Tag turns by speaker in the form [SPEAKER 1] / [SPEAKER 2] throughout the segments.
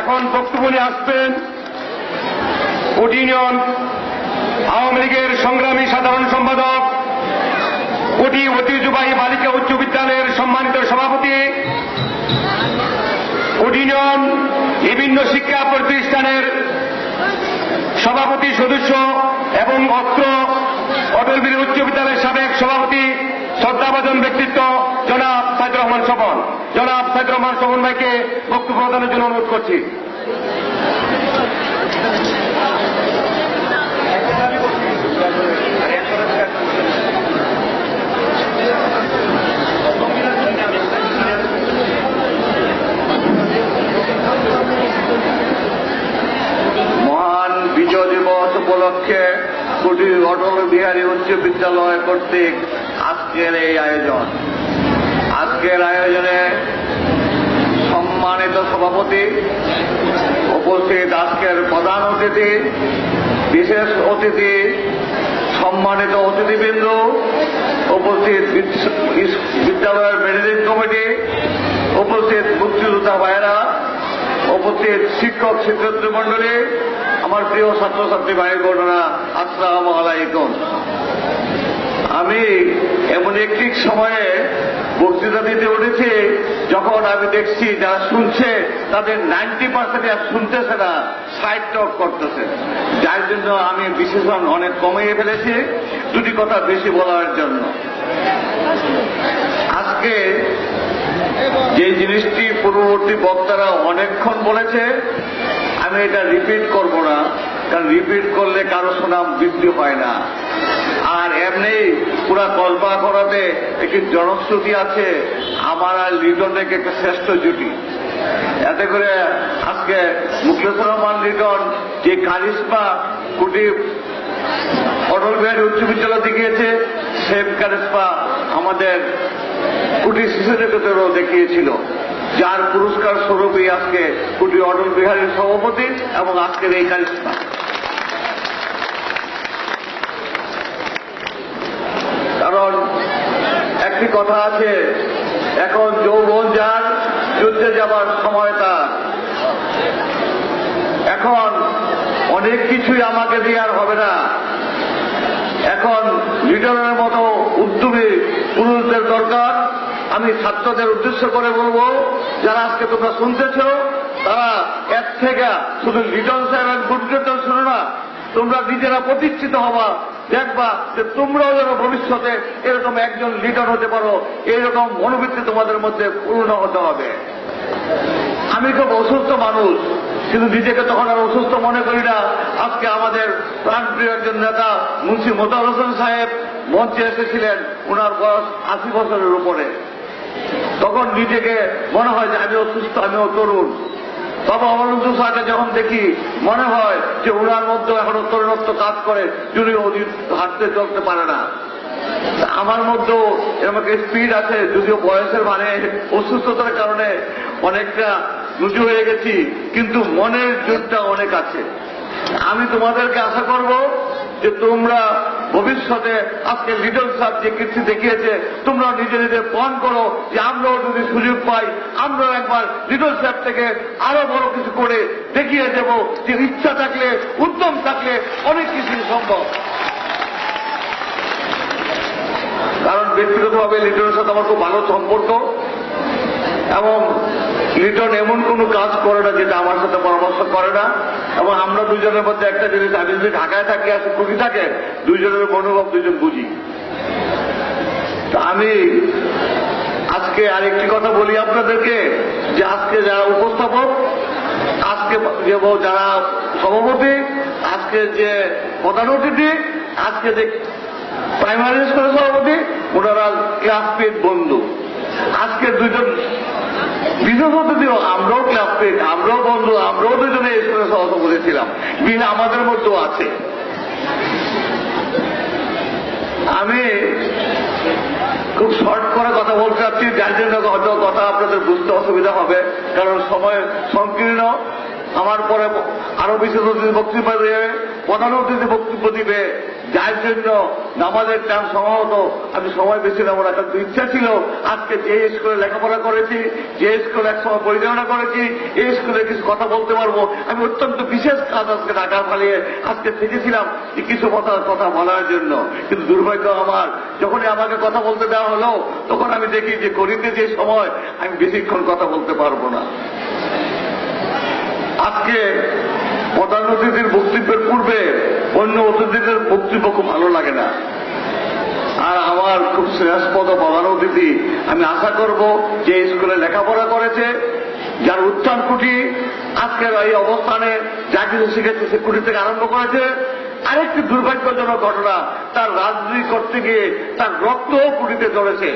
[SPEAKER 1] এখন বক্তব্য নিয়ে আসবেন কোটি ইউনিয়ন আওয়ামী লীগের সংগ্রামী সাধারণ সম্পাদক, কোটি ঐতিহ্যবাহী বালিকা উচ্চ বিদ্যালয়ের সম্মানিত সভাপতি, কোটি ইউনিয়ন বিভিন্ন শিক্ষা প্রতিষ্ঠানের সভাপতি সদস্য এবং অত্র অটলবিহারী উচ্চ বিদ্যালয়ের সাবেক সভাপতি, শ্রদ্ধাভাজন ব্যক্তিত্ব জনাব সাইদুর রহমান স্বপন। জনাব সাইদুর রহমান স্বপন ভাইকে বক্তব্য প্রদানের জন্য অনুরোধ করছি।
[SPEAKER 2] মহান বিজয় দিবস উপলক্ষে কুটি অটল বিহারী উচ্চ বিদ্যালয় কর্তৃক আজকের এই আয়োজন। আজকের আয়োজনে সম্মানিত সভাপতি, উপস্থিত আজকের প্রধান অতিথি, বিশেষ অতিথি, সম্মানিত অতিথিবৃন্দ, উপস্থিত বিদ্যালয়ের ম্যানেজিং কমিটি, উপস্থিত মুক্তিযোদ্ধা ভাইয়েরা, উপস্থিত শিক্ষক শিক্ষার্থী মন্ডলী, আমার প্রিয় ছাত্রছাত্রী ভাই বোনেরা, আসসালামু আলাইকুম। আমি এমন একটি সময়ে বক্তৃতা দিতে উঠেছি যখন আমি দেখছি যারা শুনছে তাদের 90% আর শুনতেছে না, সাইড টক করতেছে, যার জন্য আমি বিশেষণ অনেক কমিয়ে ফেলেছি দুটি কথা বেশি বলার জন্য। আজকে যে জিনিসটি পূর্ববর্তী বক্তারা অনেকক্ষণ বলেছে, আমি এটা রিপিট করব না, কারণ রিপিট করলে কারো সুনাম বৃদ্ধি হয় না। আর এমনি পুরা কল্পা করাতে একটি জনশ্রুতি আছে, আমার আর লিটনের একটা শ্রেষ্ঠ জুটি। এতে করে আজকে মুখলেছুর রহমান লিটন যে কারিশমা কুটি অটল বিহারী উচ্চ বিদ্যালয় দেখিয়েছে, সেম কারিশমা আমাদের কুটি শিশু নিকেতনেও দেখিয়েছিল, যার পুরস্কার স্বরূপই আজকে কুটি অটল বিহারীর সভাপতি এবং আজকের এই কারিশমা। কারণ একটি কথা আছে, এখন যৌবন যার, যুদ্ধে যাবার সময় তার। এখন অনেক কিছুই আমাকে দিয়ে আর হবে না, এখন লিডারের মতো উদ্যমী পুরুষদের দরকার। আমি ছাত্রদের উদ্দেশ্য করে বলবো, যারা আজকে তোমরা শুনতেছ, তারা এর থেকে শুধু লিটন সাহেব এবং গুডগেটন শুনো না, তোমরা নিজেরা প্রতিষ্ঠিত হবা, দেখবা যে তোমরাও যেন ভবিষ্যতে এরকম একজন লিডার হতে পারো, এইরকম মনোবৃত্তি তোমাদের মধ্যে পূর্ণ হতে হবে। আমি খুব অসুস্থ মানুষ, কিন্তু নিজেকে তখন আর অসুস্থ মনে করি না। আজকে আমাদের প্রাণপ্রিয় একজন নেতা মুন্সি মোতাহার হোসেন সাহেব মঞ্চে এসেছিলেন, ওনার বয়স 80 বছরের উপরে। তখন নিজেকে মনে হয় যে আমি অসুস্থ, আমিও তরুণ। বাবা অমরুদ্ধ সাহাকে যখন দেখি মনে হয় যে ওনার মধ্যে এখনো তরুণত্ব কাজ করে, যদিও হাঁটতে চলতে পারে না। আমার মধ্যেও এরকম স্পিড আছে, যদিও বয়সের মানে অসুস্থতার কারণে অনেকটা নুচু হয়ে গেছি, কিন্তু মনের জোরটা অনেক আছে। আমি তোমাদেরকে আশা করব যে তোমরা ভবিষ্যতে আজকে লিটন সাহেব যে কীর্তি দেখিয়েছে, তোমরা নিজে নিজে প্রণ করো যে আমরাও যদি সুযোগ পাই, আমরাও একবার লিটন সাহেব থেকে আরো বড় কিছু করে দেখিয়ে দেব যে ইচ্ছা থাকলে, উদ্যম থাকলে অনেক কিছুই সম্ভব। কারণ ব্যক্তিগতভাবে লিটনের সাথে আমার খুব ভালো সম্পর্ক, এবং লিটন এমন কোনো কাজ করে না যেটা আমার সাথে পরামর্শ করে না। এবং আমরা দুজনের মধ্যে একটা জিনিস, আমি যদি ঢাকায় থাকি আর কুটি থাকে, দুইজনের মনোভাব দুইজন বুঝি। তো আমি আজকে আরেকটি কথা বলি আপনাদেরকে, যে আজকে যারা উপস্থাপক, আজকে যে যারা সভাপতি, আজকে যে প্রধান অতিথি, আজকে যে প্রাইমারি স্কুলের সভাপতি, ওনারা ক্লাসমেট বন্ধু। আজকে দুইজন বিশেষ অতিথিও, আমরাও ক্লাসমেট, আমরাও বন্ধু, আমরাও দুজনে স্কুলের সভাপতি ছিলাম, মিল আমাদের মধ্যেও আছে। আমি খুব শর্ট করে কথা বলতে চাচ্ছি, যার জন্য হয়তো কথা আপনাদের বুঝতে অসুবিধা হবে, কারণ সময় সংকীর্ণ। আমার পরে আরো বিশেষ অতিথি বক্তব্য দিয়ে প্রধান অতিথি বক্তব্য দিবে, যার জন্য নামাজের টাইম সম্ভবত আমি সময় বেশি নেব না। কিন্তু ইচ্ছা ছিল আজকে যে স্কুলে লেখাপড়া করেছি, যে স্কুলে একসময় পরিচালনা করেছি, এই স্কুলে কিছু কথা বলতে পারবো। আমি অত্যন্ত বিশেষ কাজ আজকে ঢাকা ফালিয়ে আজকে থেকেছিলাম যে কিছু কথা বলার জন্য। কিন্তু দুর্ভাগ্য আমার, যখনই আমাকে কথা বলতে দেওয়া হলো তখন আমি দেখি যে গণিতে যে সময় আমি বেশিক্ষণ কথা বলতে পারবো না। আজকে প্রধান অতিথির বক্তব্যের পূর্বে অন্য অতিথিদের বক্তব্য খুব ভালো লাগে না। আর আমার খুব শ্রেষ্ঠপদ প্রধান অতিথি, আমি আশা করব যে স্কুলে লেখাপড়া করেছে, যার উত্থান কুটি আজকের এই অবস্থানে যা কিছু শিখেছে সে কুটি থেকে আরম্ভ করেছে। আরেকটি দুর্ভাগ্যজনক ঘটনা, তার রাজনীতি করতে গিয়ে তার রক্তও কুটিতে চলেছে,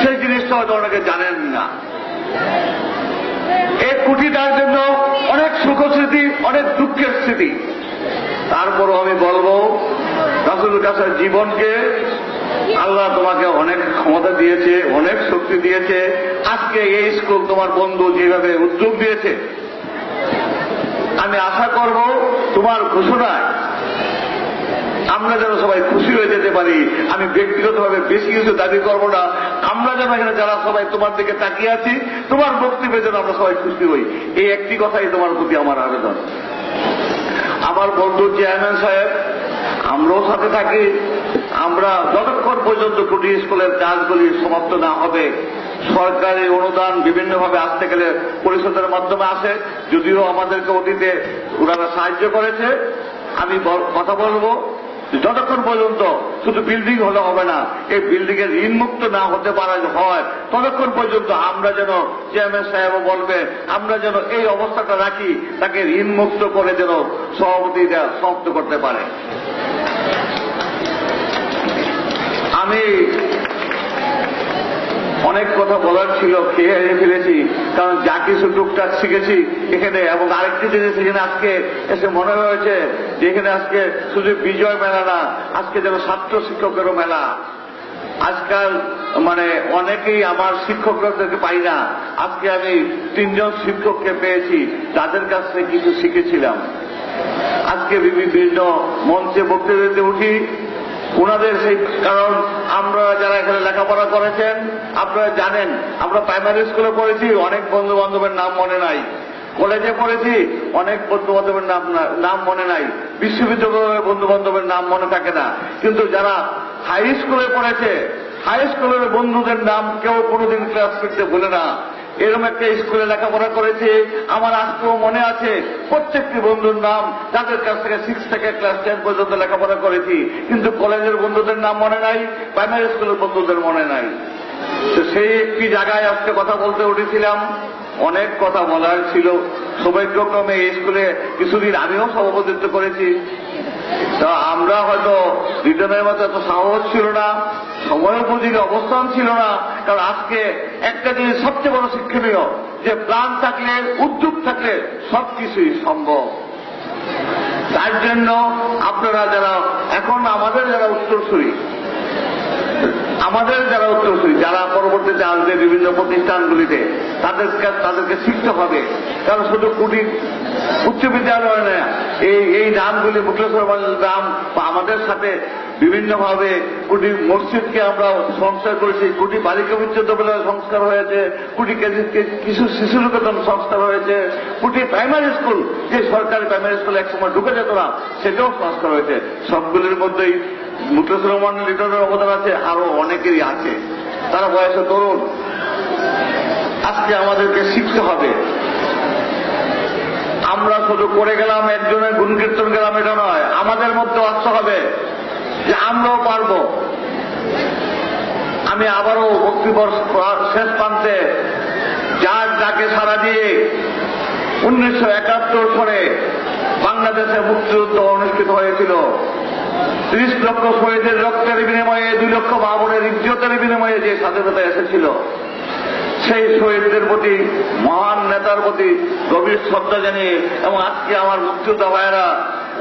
[SPEAKER 2] সেই জিনিসটা হয়তো অনেকে জানেন না। এই কুটিটার জন্য অনেক সুখ স্মৃতি, অনেক দুঃখের স্মৃতি। তারপরও আমি বলবো, রাসূলের কাছে জীবনকে আল্লাহ তোমাকে অনেক ক্ষমতা দিয়েছে, অনেক শক্তি দিয়েছে। আজকে এই স্কুল তোমার বন্ধু যেভাবে উদ্যোগ দিয়েছে, আমি আশা করব তোমার ঘোষণায় আমরা যেন সবাই খুশি হয়ে যেতে পারি। আমি ব্যক্তিগতভাবে বেশি কিছু দাবি করব না, আমরা যেন এখানে যারা সবাই তোমার দিকে তাকিয়ে আছি, তোমার বক্তব্যে যেন আমরা সবাই খুশি হই, এই একটি কথাই তোমার প্রতি আমার আবেদন। আমার বন্ধু চেয়ারম্যান সাহেব, আমরাও সাথে থাকি। আমরা যতক্ষণ পর্যন্ত কুটি স্কুলের কাজগুলি সমাপ্ত না হবে, সরকারি অনুদান বিভিন্নভাবে আসতে গেলে পরিষদের মাধ্যমে আসে, যদিও আমাদেরকে অতীতে ওনারা সাহায্য করেছে। আমি কথা বলবো, যতক্ষণ পর্যন্ত শুধু বিল্ডিং হলে হবে না, এই বিল্ডিং এর ঋণমুক্ত না হতে পারা হয়, ততক্ষণ পর্যন্ত আমরা যেন, চেয়ারম্যান সাহেবও বলবে, আমরা যেন এই অবস্থাটা রাখি, তাকে ঋণমুক্ত করে যেন সভাপতিরা সমাপ্ত করতে পারে। আমি অনেক কথা বলার ছিল, খেয়ে ফেলেছি, কারণ যা কিছু টুকটাক শিখেছি এখানে। এবং আরেকটি জিনিস এখানে আজকে এসে মনে হয়েছে যে এখানে আজকে শুধু বিজয় মেলা না, আজকে যেন ছাত্র শিক্ষকেরও মেলা। আজকাল অনেকেই আমার শিক্ষকদেরকে পাই না, আজকে আমি 3 জন শিক্ষককে পেয়েছি, তাদের কাছ থেকে কিছু শিখেছিলাম। আজকে বিভিন্ন মঞ্চে বক্তব্য দিতে উঠি, ওনাদের সেই কারণ আমরা যারা এখানে লেখাপড়া করেছেন আপনারা জানেন, আমরা প্রাইমারি স্কুলে পড়েছি, অনেক বন্ধু বান্ধবের নাম মনে নাই। কলেজে পড়েছি, অনেক বন্ধু বান্ধবের নাম মনে নাই। বিশ্ববিদ্যালয়ের বন্ধু বান্ধবের নাম মনে থাকে না। কিন্তু যারা হাই স্কুলে পড়েছে, হাই স্কুলের বন্ধুদের নাম কেউ কোনোদিন ক্লাস করতে ভুলে না। এরকম একটা স্কুলে লেখাপড়া করেছে, আমার আজকেও মনে আছে প্রত্যেকটি বন্ধুর নাম, যাদের কাছ থেকে 6 থেকে ক্লাস 10 পর্যন্ত লেখাপড়া করেছি। কিন্তু কলেজের বন্ধুদের নাম মনে নাই, প্রাইমারি স্কুলের বন্ধুদের মনে নাই। তো সেই একটি জায়গায় আজকে কথা বলতে উঠেছিলাম, অনেক কথা বলার ছিল। সৌভাগ্যক্রমে এই স্কুলে কিছুদিন আমিও সভাপতিত্ব করেছি। তা আমরা হয়তো দুজনের মতো এত সাহস ছিল না, সময় উপযোগী অবস্থান ছিল না। কারণ আজকে একটা জিনিস সবচেয়ে বড় শিক্ষণীয়, যে প্ল্যান থাকলে, উদ্যোগ থাকলে সবকিছুই সম্ভব। তার জন্য আপনারা যারা এখন আমাদের যারা উত্তরসূরি, যারা পরবর্তীতে আসবে বিভিন্ন প্রতিষ্ঠানগুলিতে, তাদেরকে শিখতে হবে। কারণ শুধু কুটি উচ্চ বিদ্যালয় না, এই নামগুলি মুখলেশ্বর নাম বা আমাদের সাথে বিভিন্নভাবে কুটি মসজিদকে আমরা সংস্কার করেছি, কুটি বালিকা উচ্চ বিদ্যালয় সংস্কার হয়েছে, কুটি কিছু শিশু নিকেতন সংস্কার হয়েছে, কুটি প্রাইমারি স্কুল, যে সরকারি প্রাইমারি স্কুল একসময় ঢুকে যেত না, সেটাও সংস্কার হয়েছে। সবগুলির মধ্যেই মুখলেশ্বর রহমান লিটনের অবদান আছে, আরো অনেকেরই আছে। তারা বয়সে তরুণ। আজকে আমাদেরকে শিখতে হবে। আমরা শুধু করে গেলাম, একজনের গুণকীর্তন গেলাম, এটা নয়। আমাদের মধ্যে আসতে হবে যে আমরাও পারব। আমি আবারও বক্তব্যের শেষ প্রান্তে যার ডাকে সাড়া দিয়ে 1971 সালে বাংলাদেশে মুক্তিযুদ্ধ অনুষ্ঠিত হয়েছিল, 30 লক্ষ শহীদের রক্তের বিনিময়ে, 2 লক্ষ মা-বোনের ইজ্জতের বিনিময়ে যে স্বাধীনতা এসেছিল, সেই শহীদদের প্রতি, মহান নেতার প্রতি গভীর শ্রদ্ধা জানিয়ে, এবং আজকে আমার মুক্তিযোদ্ধা ভাইয়েরা,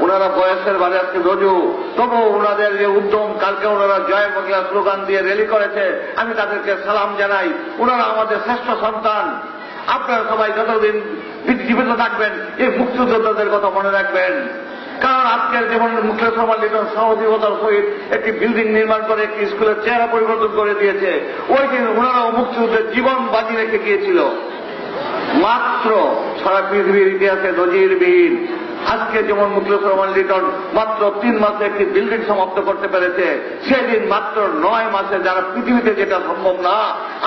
[SPEAKER 2] ওনারা বয়সের বাজে আজকে রজু, তবু ওনাদের যে উদ্যম, কালকে ওনারা জয় বাংলা স্লোগান দিয়ে র্যালি করেছে, আমি তাদেরকে সালাম জানাই। ওনারা আমাদের শ্রেষ্ঠ সন্তান। আপনারা সবাই যতদিন জীবিত থাকবেন এই মুক্তিযোদ্ধাদের কথা মনে রাখবেন। কারণ আজকের যেমন মুখলেস রহমান লিটন সহজীবতার সহিত একটি বিল্ডিং নির্মাণ করে একটি স্কুলের চেহারা পরিবর্তন করে দিয়েছে। ওই দিন ওনারাও মুক্তিযুদ্ধের জীবন বাজি রেখে গিয়েছিল। মাত্র সারা পৃথিবীর ইতিহাসে নজিরবিহীন আজকে যেমন মুখলেস রহমান লিটন মাত্র 3 মাসে একটি বিল্ডিং সমাপ্ত করতে পেরেছে, সেদিন মাত্র 9 মাসে, যারা পৃথিবীতে যেটা সম্ভব না,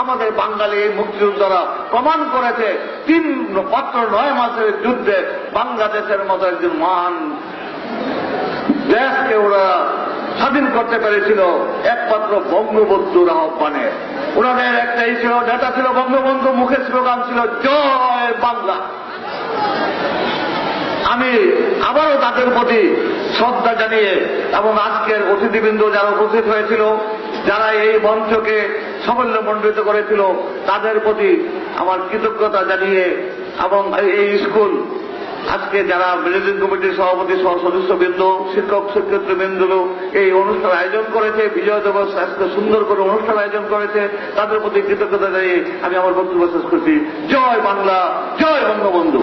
[SPEAKER 2] আমাদের বাঙালি এই মুক্তিযোদ্ধারা প্রমাণ করেছে মাত্র 9 মাসের যুদ্ধে বাংলাদেশের মতো একজন মহান দেশকে ওরা স্বাধীন করতে পেরেছিল একমাত্র বঙ্গবন্ধুর আহ্বানে। ওনাদের একটাই ছিল, নেতা ছিল বঙ্গবন্ধু, মুখের স্লোগান ছিল জয় বাংলা। আমি আবারও তাদের প্রতি শ্রদ্ধা জানিয়ে এবং আজকের অতিথিবৃন্দ যারা উপস্থিত হয়েছিল, যারা এই মঞ্চকে সাফল্যমণ্ডিত করেছিল, তাদের প্রতি আমার কৃতজ্ঞতা জানিয়ে এবং এই স্কুল আজকে যারা ম্যানেজিং কমিটির সভাপতি সহ সদস্যবৃন্দ, শিক্ষক শিক্ষার্থীবৃন্দ এই অনুষ্ঠান আয়োজন করেছে, বিজয় দিবস আজকে সুন্দর করে অনুষ্ঠান আয়োজন করেছে, তাদের প্রতি কৃতজ্ঞতা জানিয়ে আমি আমার বক্তব্য শেষ করছি। জয় বাংলা, জয় বঙ্গবন্ধু।